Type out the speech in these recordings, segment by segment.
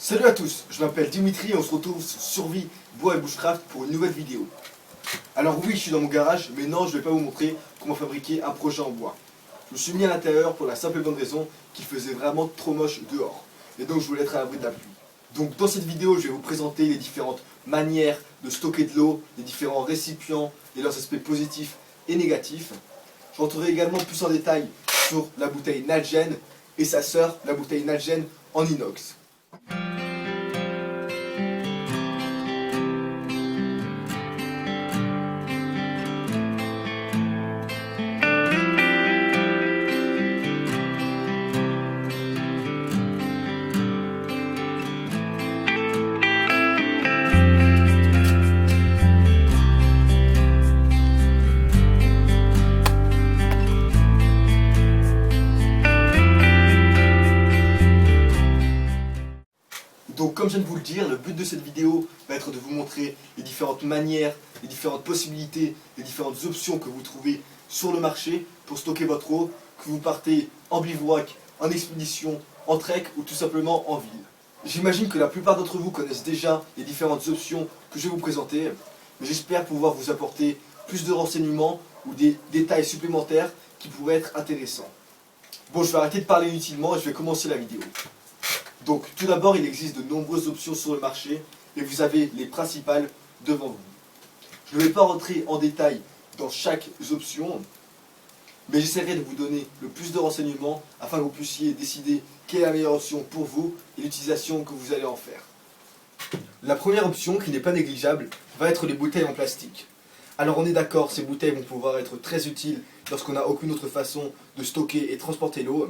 Salut à tous, je m'appelle Dimitri et on se retrouve sur Survie, Bois et Bushcraft pour une nouvelle vidéo. Alors oui, je suis dans mon garage, mais non, je ne vais pas vous montrer comment fabriquer un projet en bois. Je me suis mis à l'intérieur pour la simple et bonne raison qu'il faisait vraiment trop moche dehors. Et donc je voulais être à l'abri de la pluie. Donc dans cette vidéo, je vais vous présenter les différentes manières de stocker de l'eau, les différents récipients et leurs aspects positifs et négatifs. Je rentrerai également plus en détail sur la bouteille Nalgene et sa sœur, la bouteille Nalgene en inox. Donc comme je viens de vous le dire, le but de cette vidéo va être de vous montrer les différentes manières, les différentes possibilités, les différentes options que vous trouvez sur le marché pour stocker votre eau, que vous partez en bivouac, en expédition, en trek ou tout simplement en ville. J'imagine que la plupart d'entre vous connaissent déjà les différentes options que je vais vous présenter, mais j'espère pouvoir vous apporter plus de renseignements ou des détails supplémentaires qui pourraient être intéressants. Bon, je vais arrêter de parler inutilement et je vais commencer la vidéo. Donc tout d'abord, il existe de nombreuses options sur le marché et vous avez les principales devant vous. Je ne vais pas rentrer en détail dans chaque option, mais j'essaierai de vous donner le plus de renseignements afin que vous puissiez décider quelle est la meilleure option pour vous et l'utilisation que vous allez en faire. La première option, qui n'est pas négligeable, va être les bouteilles en plastique. Alors on est d'accord, ces bouteilles vont pouvoir être très utiles lorsqu'on n'a aucune autre façon de stocker et transporter l'eau,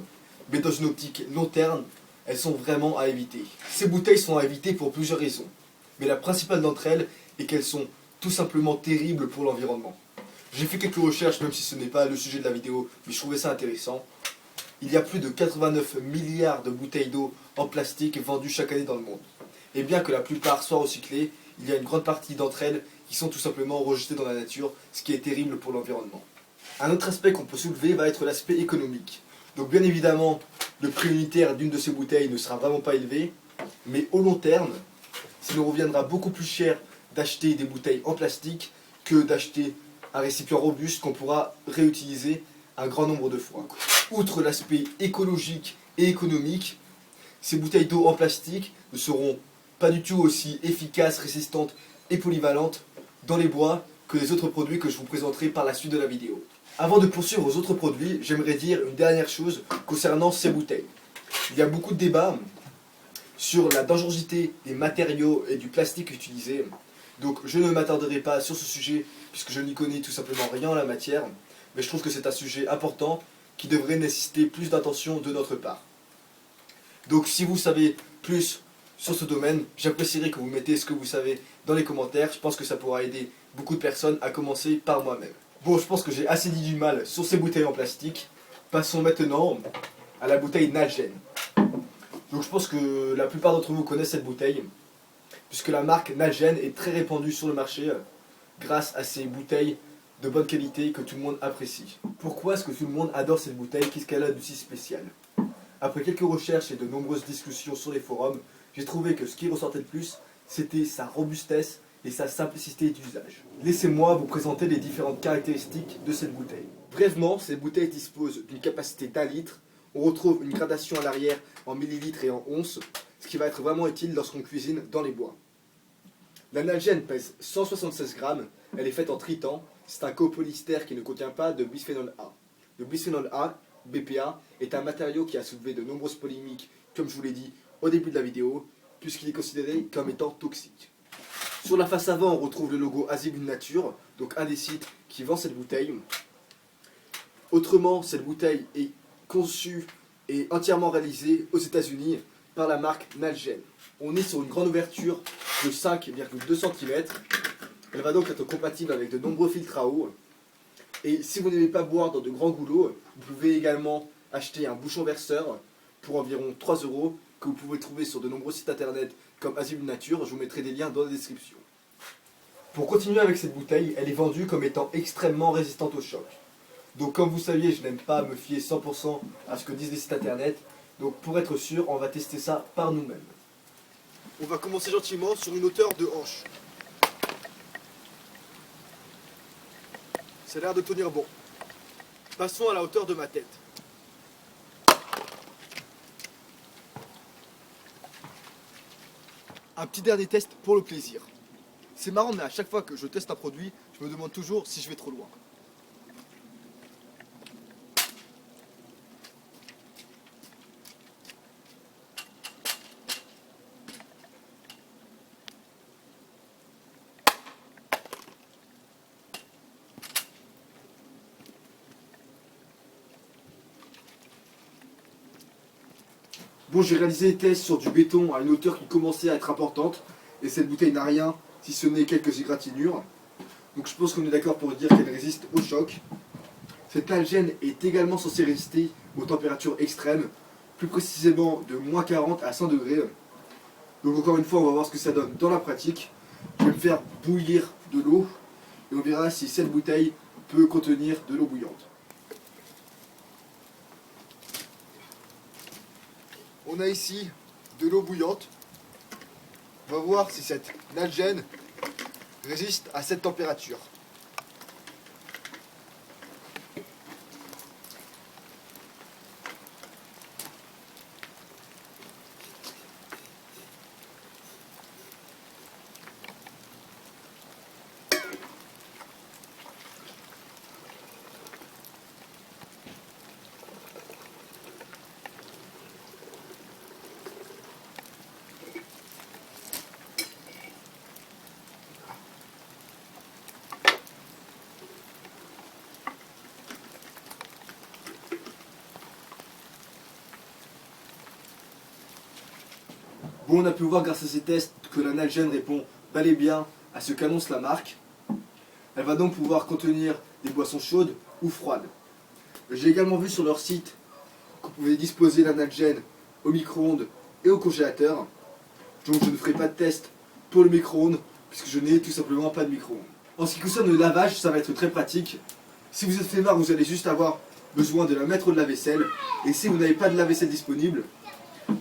mais dans une optique long terme, elles sont vraiment à éviter. Ces bouteilles sont à éviter pour plusieurs raisons, mais la principale d'entre elles est qu'elles sont tout simplement terribles pour l'environnement. J'ai fait quelques recherches, même si ce n'est pas le sujet de la vidéo, mais je trouvais ça intéressant. Il y a plus de 89 milliards de bouteilles d'eau en plastique vendues chaque année dans le monde. Et bien que la plupart soient recyclées, il y a une grande partie d'entre elles qui sont tout simplement rejetées dans la nature, ce qui est terrible pour l'environnement. Un autre aspect qu'on peut soulever va être l'aspect économique. Donc bien évidemment, le prix unitaire d'une de ces bouteilles ne sera vraiment pas élevé, mais au long terme, ça nous reviendra beaucoup plus cher d'acheter des bouteilles en plastique que d'acheter un récipient robuste qu'on pourra réutiliser un grand nombre de fois. Outre l'aspect écologique et économique, ces bouteilles d'eau en plastique ne seront pas du tout aussi efficaces, résistantes et polyvalentes dans les bois que les autres produits que je vous présenterai par la suite de la vidéo. Avant de poursuivre aux autres produits, j'aimerais dire une dernière chose concernant ces bouteilles. Il y a beaucoup de débats sur la dangerosité des matériaux et du plastique utilisé. Donc je ne m'attarderai pas sur ce sujet puisque je n'y connais tout simplement rien en la matière. Mais je trouve que c'est un sujet important qui devrait nécessiter plus d'attention de notre part. Donc si vous savez plus sur ce domaine, j'apprécierais que vous mettez ce que vous savez dans les commentaires. Je pense que ça pourra aider beaucoup de personnes, à commencer par moi-même. Bon, je pense que j'ai assez dit du mal sur ces bouteilles en plastique. Passons maintenant à la bouteille Nalgene. Donc je pense que la plupart d'entre vous connaissent cette bouteille, puisque la marque Nalgene est très répandue sur le marché grâce à ces bouteilles de bonne qualité que tout le monde apprécie. Pourquoi est-ce que tout le monde adore cette bouteille? Qu'est-ce qu'elle a de si spécial? Après quelques recherches et de nombreuses discussions sur les forums, j'ai trouvé que ce qui ressortait le plus, c'était sa robustesse et sa simplicité d'usage. Laissez-moi vous présenter les différentes caractéristiques de cette bouteille. Brièvement, cette bouteille dispose d'une capacité d'1 litre. On retrouve une gradation à l'arrière en millilitres et en onces, ce qui va être vraiment utile lorsqu'on cuisine dans les bois. La Nalgene pèse 176 grammes, elle est faite en tritan, c'est un copolystère qui ne contient pas de bisphénol A. Le bisphénol A, BPA, est un matériau qui a soulevé de nombreuses polémiques, comme je vous l'ai dit au début de la vidéo, puisqu'il est considéré comme étant toxique. Sur la face avant, on retrouve le logo Azibut Nature, donc un des sites qui vend cette bouteille. Autrement, cette bouteille est conçue et entièrement réalisée aux États-Unis par la marque Nalgene. On est sur une grande ouverture de 5,2 cm. Elle va donc être compatible avec de nombreux filtres à eau. Et si vous n'aimez pas boire dans de grands goulots, vous pouvez également acheter un bouchon verseur pour environ 3 € que vous pouvez trouver sur de nombreux sites internet comme Azibut Nature. Je vous mettrai des liens dans la description. Pour continuer avec cette bouteille, elle est vendue comme étant extrêmement résistante au choc. Donc comme vous saviez, je n'aime pas me fier 100% à ce que disent les sites internet. Donc pour être sûr, on va tester ça par nous-mêmes. On va commencer gentiment sur une hauteur de hanche. Ça a l'air de tenir bon. Passons à la hauteur de ma tête. Un petit dernier test pour le plaisir. C'est marrant, mais à chaque fois que je teste un produit, je me demande toujours si je vais trop loin. Bon, j'ai réalisé des tests sur du béton à une hauteur qui commençait à être importante, et cette bouteille n'a rien, si ce n'est quelques égratignures. Donc je pense qu'on est d'accord pour dire qu'elle résiste au choc. Cette algène est également censée résister aux températures extrêmes, plus précisément de moins 40 à 100 degrés. Donc encore une fois, on va voir ce que ça donne dans la pratique. Je vais me faire bouillir de l'eau, et on verra si cette bouteille peut contenir de l'eau bouillante. On a ici de l'eau bouillante. On va voir si cette algène résiste à cette température. Bon, on a pu voir grâce à ces tests que la Nalgene répond bel et bien à ce qu'annonce la marque. Elle va donc pouvoir contenir des boissons chaudes ou froides. J'ai également vu sur leur site qu'on pouvait disposer la Nalgene au micro-ondes et au congélateur. Donc je ne ferai pas de test pour le micro-ondes puisque je n'ai tout simplement pas de micro-ondes. En ce qui concerne le lavage, ça va être très pratique. Si vous êtes flemmard, vous allez juste avoir besoin de la mettre au lave-vaisselle. Et si vous n'avez pas de lave-vaisselle disponible,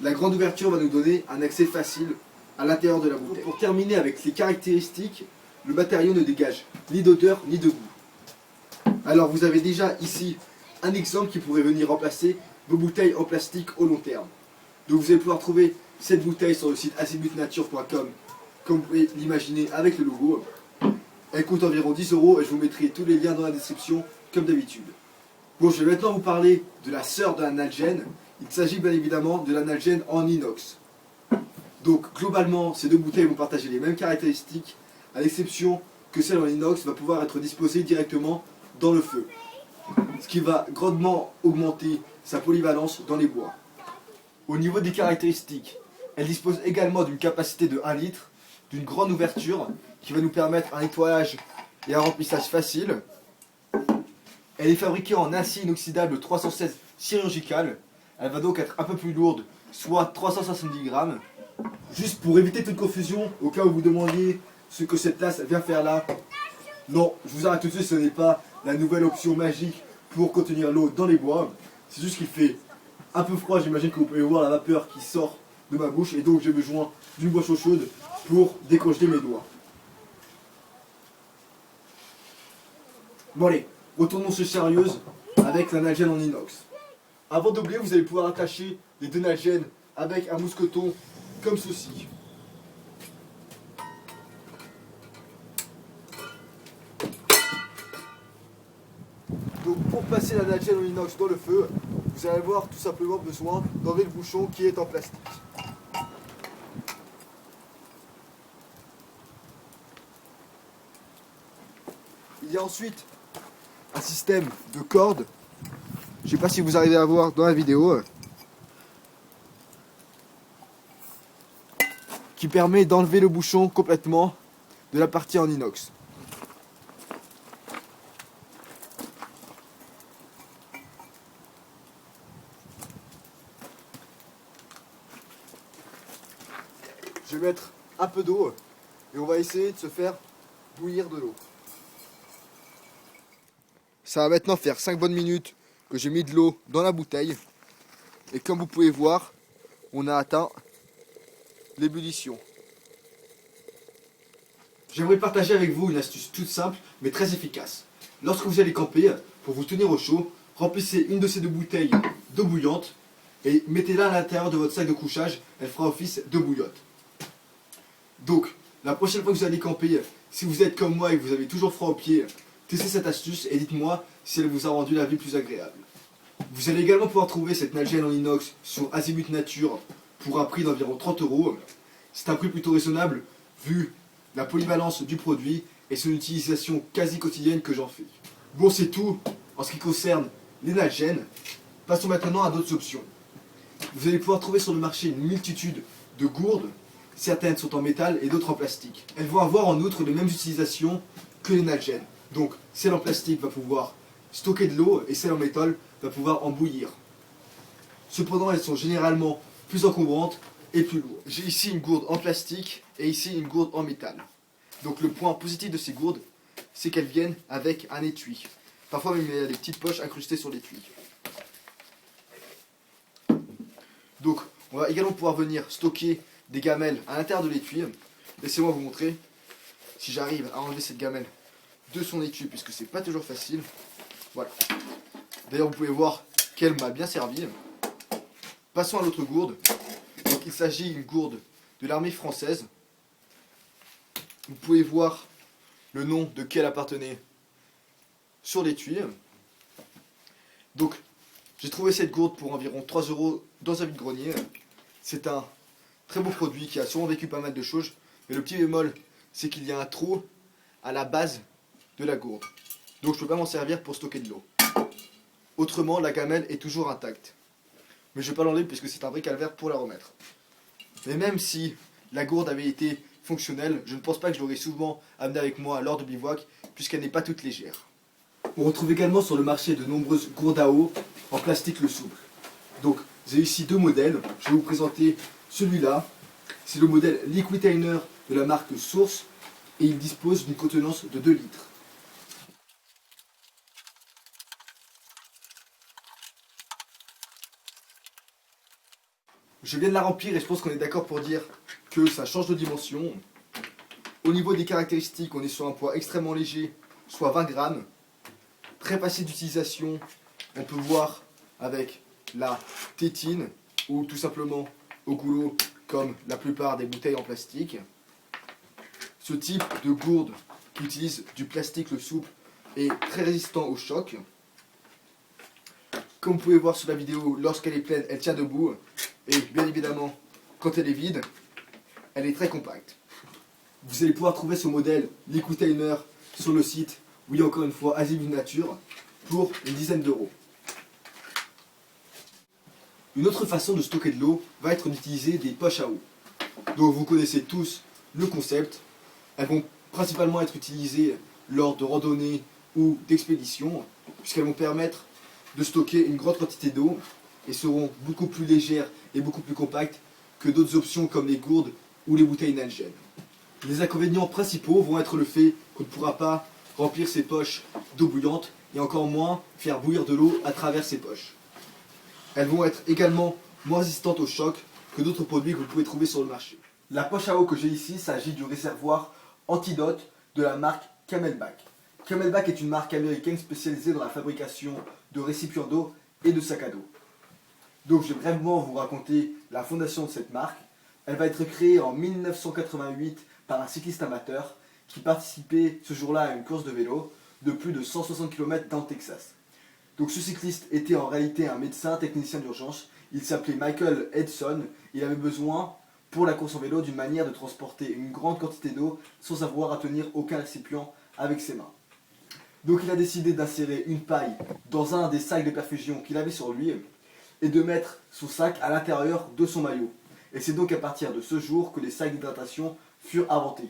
la grande ouverture va nous donner un accès facile à l'intérieur de la bouteille. Pour terminer avec les caractéristiques, le matériau ne dégage ni d'odeur ni de goût. Alors vous avez déjà ici un exemple qui pourrait venir remplacer vos bouteilles en plastique au long terme. Donc vous allez pouvoir trouver cette bouteille sur le site azimutnature.com comme vous pouvez l'imaginer avec le logo. Elle coûte environ 10 € et je vous mettrai tous les liens dans la description comme d'habitude. Bon, je vais maintenant vous parler de la sœur de la Nalgene. Il s'agit bien évidemment de la Nalgene en inox. Donc globalement, ces deux bouteilles vont partager les mêmes caractéristiques, à l'exception que celle en inox va pouvoir être disposée directement dans le feu. Ce qui va grandement augmenter sa polyvalence dans les bois. Au niveau des caractéristiques, elle dispose également d'une capacité de 1 litre, d'une grande ouverture qui va nous permettre un nettoyage et un remplissage facile. Elle est fabriquée en acier inoxydable 316 chirurgical. Elle va donc être un peu plus lourde, soit 370 grammes. Juste pour éviter toute confusion, au cas où vous demandiez ce que cette tasse vient faire là, non, je vous arrête tout de suite, ce n'est pas la nouvelle option magique pour contenir l'eau dans les bois. C'est juste qu'il fait un peu froid, j'imagine que vous pouvez voir la vapeur qui sort de ma bouche, et donc j'ai besoin d'une boisson chaude pour décongeler mes doigts. Bon allez, retournons chez Sérieuse avec la Nalgene en inox. Avant d'oublier, vous allez pouvoir attacher les deux Nalgene avec un mousqueton comme ceci. Donc pour passer la Nalgene en inox dans le feu, vous allez avoir tout simplement besoin d'enlever le bouchon qui est en plastique. Il y a ensuite un système de cordes. Je ne sais pas si vous arrivez à voir dans la vidéo, qui permet d'enlever le bouchon complètement de la partie en inox. Je vais mettre un peu d'eau et on va essayer de se faire bouillir de l'eau. Ça va maintenant faire 5 bonnes minutes que j'ai mis de l'eau dans la bouteille. Et comme vous pouvez voir, on a atteint l'ébullition. J'aimerais partager avec vous une astuce toute simple mais très efficace. Lorsque vous allez camper, pour vous tenir au chaud, remplissez une de ces deux bouteilles d'eau bouillante et mettez-la à l'intérieur de votre sac de couchage, elle fera office de bouillotte. Donc, la prochaine fois que vous allez camper, si vous êtes comme moi et que vous avez toujours froid aux pieds, testez cette astuce et dites-moi si elle vous a rendu la vie plus agréable. Vous allez également pouvoir trouver cette nalgène en inox sur Azimut Nature pour un prix d'environ 30 €. C'est un prix plutôt raisonnable vu la polyvalence du produit et son utilisation quasi quotidienne que j'en fais. Bon, c'est tout en ce qui concerne les nalgènes. Passons maintenant à d'autres options. Vous allez pouvoir trouver sur le marché une multitude de gourdes. Certaines sont en métal et d'autres en plastique. Elles vont avoir en outre les mêmes utilisations que les nalgènes. Donc, celle en plastique va pouvoir stocker de l'eau et celle en métal va pouvoir en bouillir. Cependant, elles sont généralement plus encombrantes et plus lourdes. J'ai ici une gourde en plastique et ici une gourde en métal. Donc le point positif de ces gourdes, c'est qu'elles viennent avec un étui. Parfois même il y a des petites poches incrustées sur l'étui. Donc on va également pouvoir venir stocker des gamelles à l'intérieur de l'étui. Laissez-moi vous montrer si j'arrive à enlever cette gamelle de son étui, puisque c'est pas toujours facile. Voilà. D'ailleurs vous pouvez voir qu'elle m'a bien servi. Passons à l'autre gourde. Donc il s'agit d'une gourde de l'armée française. Vous pouvez voir le nom de qui elle appartenait sur l'étui. Donc j'ai trouvé cette gourde pour environ 3 € dans un vide-grenier. C'est un très beau produit qui a sûrement vécu pas mal de choses. Mais le petit bémol, c'est qu'il y a un trou à la base de la gourde. Donc je ne peux pas m'en servir pour stocker de l'eau. Autrement, la gamelle est toujours intacte. Mais je ne vais pas l'enlever puisque c'est un vrai calvaire pour la remettre. Mais même si la gourde avait été fonctionnelle, je ne pense pas que je l'aurais souvent amenée avec moi lors de bivouac puisqu'elle n'est pas toute légère. On retrouve également sur le marché de nombreuses gourdes à eau en plastique le souple. Donc j'ai ici deux modèles. Je vais vous présenter celui-là. C'est le modèle Liquitainer de la marque Source et il dispose d'une contenance de 2 litres. Je viens de la remplir et je pense qu'on est d'accord pour dire que ça change de dimension. Au niveau des caractéristiques, on est sur un poids extrêmement léger, soit 20 grammes. Très facile d'utilisation, on peut voir avec la tétine ou tout simplement au goulot comme la plupart des bouteilles en plastique. Ce type de gourde qui utilise du plastique le souple est très résistant au choc. Comme vous pouvez voir sur la vidéo, lorsqu'elle est pleine, elle tient debout. Et bien évidemment, quand elle est vide, elle est très compacte. Vous allez pouvoir trouver ce modèle Liquitainer sur le site, oui encore une fois, Azimut Nature, pour une dizaine d'euros. Une autre façon de stocker de l'eau va être d'utiliser des poches à eau. Donc vous connaissez tous le concept. Elles vont principalement être utilisées lors de randonnées ou d'expéditions, puisqu'elles vont permettre de stocker une grande quantité d'eau et seront beaucoup plus légères et beaucoup plus compactes que d'autres options comme les gourdes ou les bouteilles nalgène. Les inconvénients principaux vont être le fait qu'on ne pourra pas remplir ces poches d'eau bouillante et encore moins faire bouillir de l'eau à travers ces poches. Elles vont être également moins résistantes au choc que d'autres produits que vous pouvez trouver sur le marché. La poche à eau que j'ai ici s'agit du réservoir Antidote de la marque Camelback. Camelback est une marque américaine spécialisée dans la fabrication de récipients d'eau et de sacs à dos. Donc je vais brièvement vous raconter la fondation de cette marque. Elle va être créée en 1988 par un cycliste amateur qui participait ce jour-là à une course de vélo de plus de 160 km dans le Texas. Donc ce cycliste était en réalité un médecin technicien d'urgence. Il s'appelait Michael Edson. Il avait besoin pour la course en vélo d'une manière de transporter une grande quantité d'eau sans avoir à tenir aucun récipient avec ses mains. Donc il a décidé d'insérer une paille dans un des sacs de perfusion qu'il avait sur lui et de mettre son sac à l'intérieur de son maillot. Et c'est donc à partir de ce jour que les sacs d'hydratation furent inventés.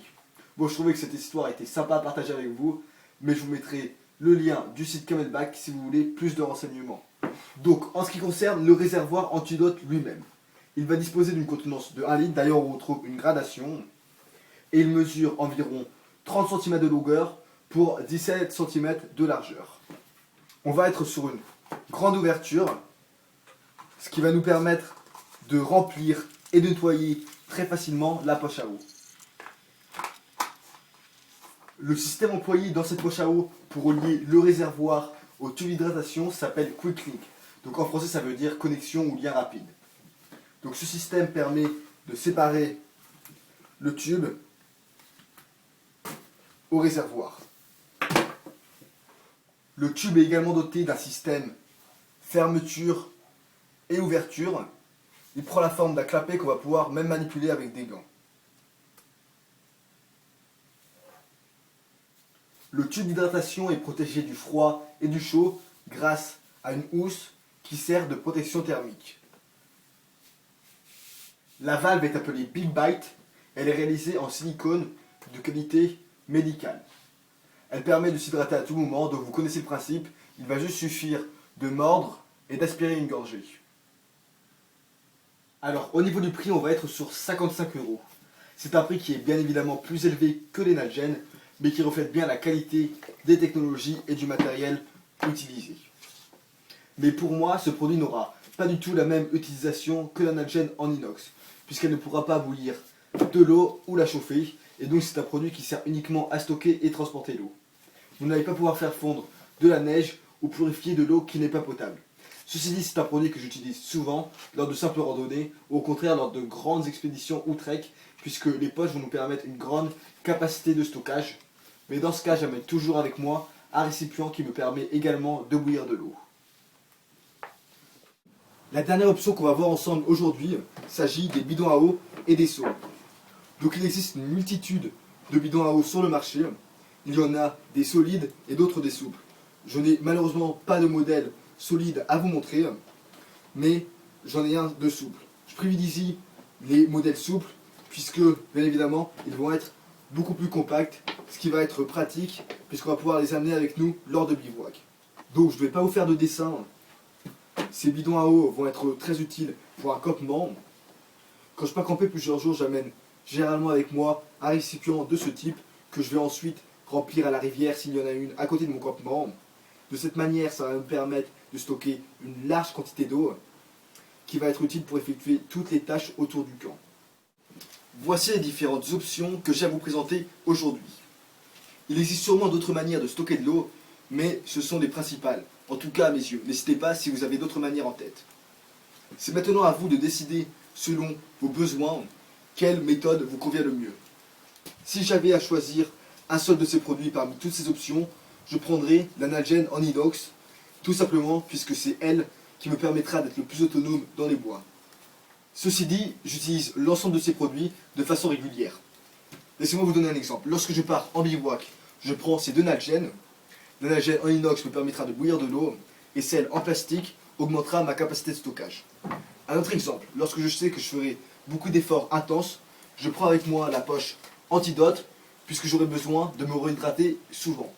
Bon, je trouvais que cette histoire était sympa à partager avec vous, mais je vous mettrai le lien du site Camelback si vous voulez plus de renseignements. Donc, en ce qui concerne le réservoir Antidote lui-même, il va disposer d'une contenance de 1 litre, d'ailleurs on retrouve une gradation, et il mesure environ 30 cm de longueur pour 17 cm de largeur. On va être sur une grande ouverture, ce qui va nous permettre de remplir et de nettoyer très facilement la poche à eau. Le système employé dans cette poche à eau pour relier le réservoir au tube d'hydratation s'appelle Quick Link. Donc en français ça veut dire connexion ou lien rapide. Donc ce système permet de séparer le tube au réservoir. Le tube est également doté d'un système fermeture et ouverture. Il prend la forme d'un clapet qu'on va pouvoir même manipuler avec des gants. Le tube d'hydratation est protégé du froid et du chaud grâce à une housse qui sert de protection thermique. La valve est appelée Big Bite. Elle est réalisée en silicone de qualité médicale. Elle permet de s'hydrater à tout moment, donc vous connaissez le principe. Il va juste suffire de mordre et d'aspirer une gorgée. Alors, au niveau du prix, on va être sur 55 €. C'est un prix qui est bien évidemment plus élevé que les Nalgene, mais qui reflète bien la qualité des technologies et du matériel utilisé. Mais pour moi, ce produit n'aura pas du tout la même utilisation que la Nalgene en inox, puisqu'elle ne pourra pas bouillir de l'eau ou la chauffer, et donc c'est un produit qui sert uniquement à stocker et transporter l'eau. Vous n'allez pas pouvoir faire fondre de la neige ou purifier de l'eau qui n'est pas potable. Ceci dit, c'est un produit que j'utilise souvent lors de simples randonnées, ou au contraire lors de grandes expéditions ou trek, puisque les poches vont nous permettre une grande capacité de stockage. Mais dans ce cas, j'amène toujours avec moi un récipient qui me permet également de bouillir de l'eau. La dernière option qu'on va voir ensemble aujourd'hui s'agit des bidons à eau et des seaux. Donc il existe une multitude de bidons à eau sur le marché. Il y en a des solides et d'autres des souples. Je n'ai malheureusement pas de modèle solide à vous montrer, mais j'en ai un de souple. Je privilégie les modèles souples puisque, bien évidemment, ils vont être beaucoup plus compacts, ce qui va être pratique puisqu'on va pouvoir les amener avec nous lors de bivouac. Donc je ne vais pas vous faire de dessin. Ces bidons à eau vont être très utiles pour un campement. Quand je pars camper plusieurs jours, j'amène généralement avec moi un récipient de ce type que je vais ensuite remplir à la rivière s'il y en a une à côté de mon campement. De cette manière, ça va me permettre de stocker une large quantité d'eau qui va être utile pour effectuer toutes les tâches autour du camp. Voici les différentes options que j'ai à vous présenter aujourd'hui. Il existe sûrement d'autres manières de stocker de l'eau, mais ce sont les principales, en tout cas à mes yeux. N'hésitez pas si vous avez d'autres manières en tête. C'est maintenant à vous de décider, selon vos besoins, quelle méthode vous convient le mieux. Si j'avais à choisir un seul de ces produits parmi toutes ces options, je prendrais la Nalgene en inox, tout simplement puisque c'est elle qui me permettra d'être le plus autonome dans les bois. Ceci dit, j'utilise l'ensemble de ces produits de façon régulière. Laissez-moi vous donner un exemple. Lorsque je pars en bivouac, je prends ces deux Nalgene. La Nalgene en inox me permettra de bouillir de l'eau et celle en plastique augmentera ma capacité de stockage. Un autre exemple, lorsque je sais que je ferai beaucoup d'efforts intenses, je prends avec moi la poche antidote puisque j'aurai besoin de me réhydrater souvent.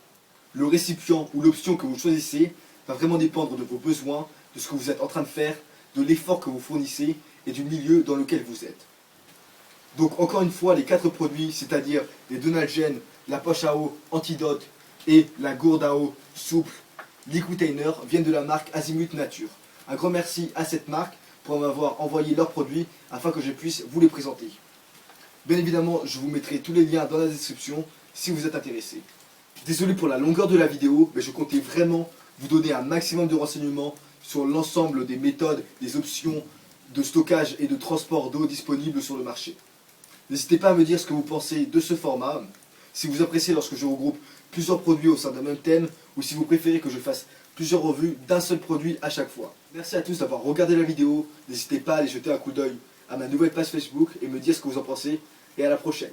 Le récipient ou l'option que vous choisissez va vraiment dépendre de vos besoins, de ce que vous êtes en train de faire, de l'effort que vous fournissez et du milieu dans lequel vous êtes. Donc encore une fois, les 4 produits, c'est-à-dire les deux Nalgene, la poche à eau antidote et la gourde à eau souple Liquitainer, viennent de la marque Azimut Nature. Un grand merci à cette marque pour m'avoir envoyé leurs produits afin que je puisse vous les présenter. Bien évidemment, je vous mettrai tous les liens dans la description si vous êtes intéressé. Désolé pour la longueur de la vidéo, mais je comptais vraiment vous donner un maximum de renseignements sur l'ensemble des méthodes, des options de stockage et de transport d'eau disponibles sur le marché. N'hésitez pas à me dire ce que vous pensez de ce format, si vous appréciez lorsque je regroupe plusieurs produits au sein d'un même thème, ou si vous préférez que je fasse plusieurs revues d'un seul produit à chaque fois. Merci à tous d'avoir regardé la vidéo, n'hésitez pas à aller jeter un coup d'œil à ma nouvelle page Facebook et me dire ce que vous en pensez, et à la prochaine.